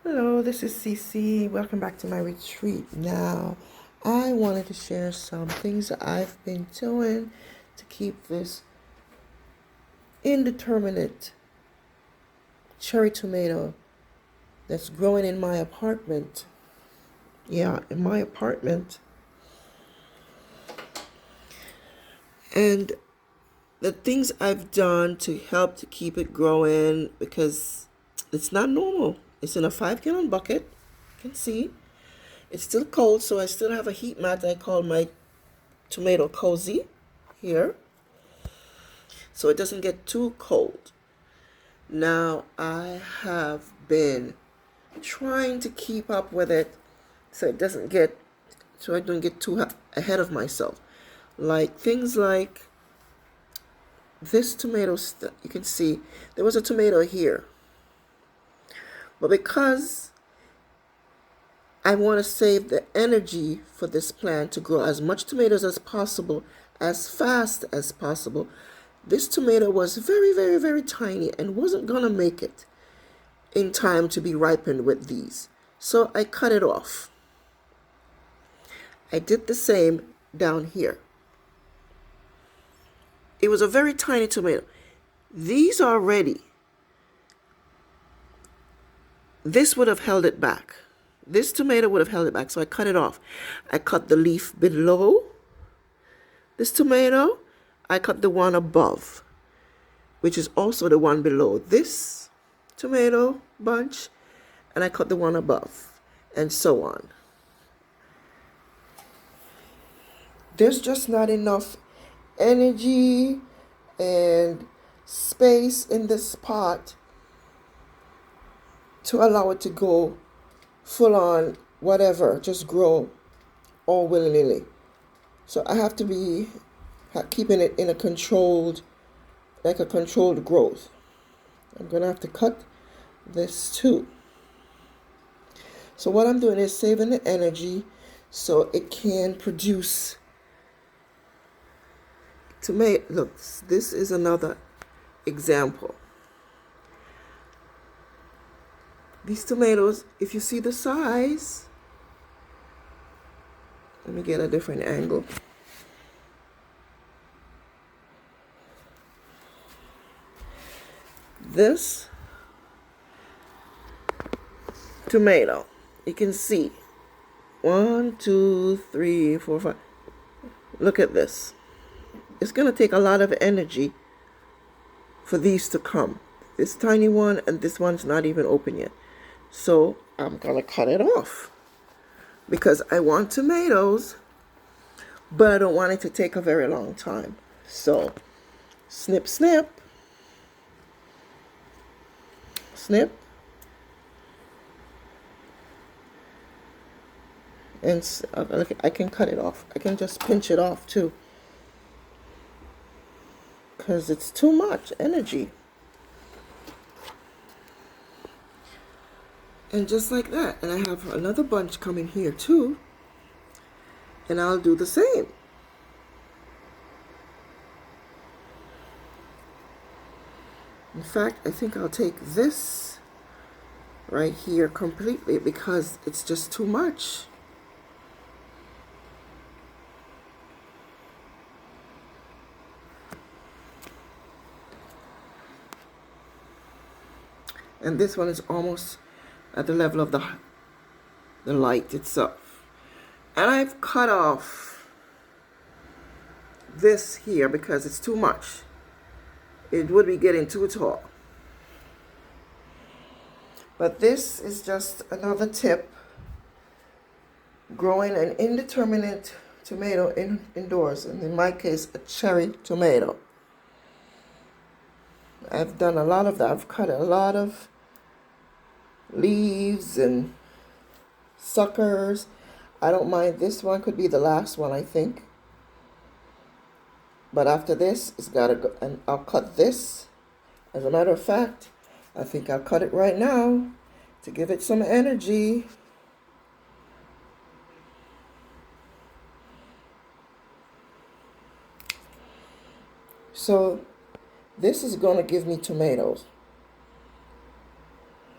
Hello, this is Cece. Welcome back to my retreat. Now, I wanted to share some things that I've been doing to keep this indeterminate cherry tomato that's growing in my apartment. Yeah, in my apartment. And the things I've done to help to keep it growing, because it's not normal. It's in a 5-gallon bucket. You can see. It's still cold, so I still have a heat mat I call my tomato cozy here, so it doesn't get too cold. Now I have been trying to keep up with it so I don't get too ahead of myself. Like things like this tomato, you can see there was a tomato here, but because I want to save the energy for this plant to grow as much tomatoes as possible, as fast as possible, this tomato was very, very, very tiny and wasn't going to make it in time to be ripened with these. So I cut it off. I did the same down here. It was a very tiny tomato. These are ready. This would have held it back. This tomato would have held it back, so I cut it off. I cut the leaf below this tomato. I cut the one above, which is also the one below this tomato bunch, and I cut the one above, and so on. There's just not enough energy and space in this pot to allow it to go full on whatever, just grow all willy-nilly. So I have to be keeping it in a controlled growth. I'm gonna have to cut this too. So what I'm doing is saving the energy so it can produce tomato. Look, this is another example. These tomatoes, if you see the size, let me get a different angle. This tomato, you can see 1, 2, 3, 4, 5. Look at this. It's going to take a lot of energy for these to come. This tiny one and this one's not even open yet. So I'm going to cut it off because I want tomatoes, but I don't want it to take a very long time. So snip, snip, snip, and I can cut it off. I can just pinch it off too, because it's too much energy. And just like that, and I have another bunch coming here too, and I'll do the same. In fact, I think I'll take this right here completely because it's just too much. And this one is almost at the level of the light itself. And I've cut off this here because it's too much. It would be getting too tall. But this is just another tip. Growing an indeterminate tomato indoors, and in my case, a cherry tomato. I've done a lot of that. I've cut a lot of leaves and suckers. I don't mind. This one could be the last one, I think. But after this, it's got to go, and I'll cut this. As a matter of fact, I think I'll cut it right now to give it some energy. So this is going to give me tomatoes.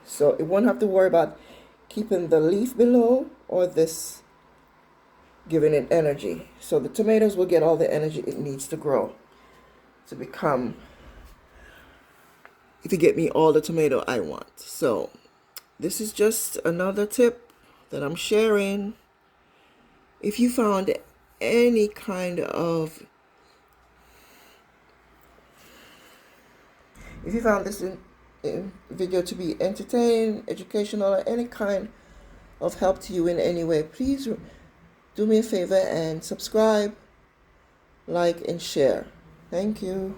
So it won't have to worry about keeping the leaf below, or this giving it energy. So the tomatoes will get all the energy it needs to grow, to get me all the tomato I want. So this is just another tip that I'm sharing. If you found any kind of, if you found this in video to be entertaining, educational, or any kind of help to you in any way, please do me a favor and subscribe, like, and share. Thank you.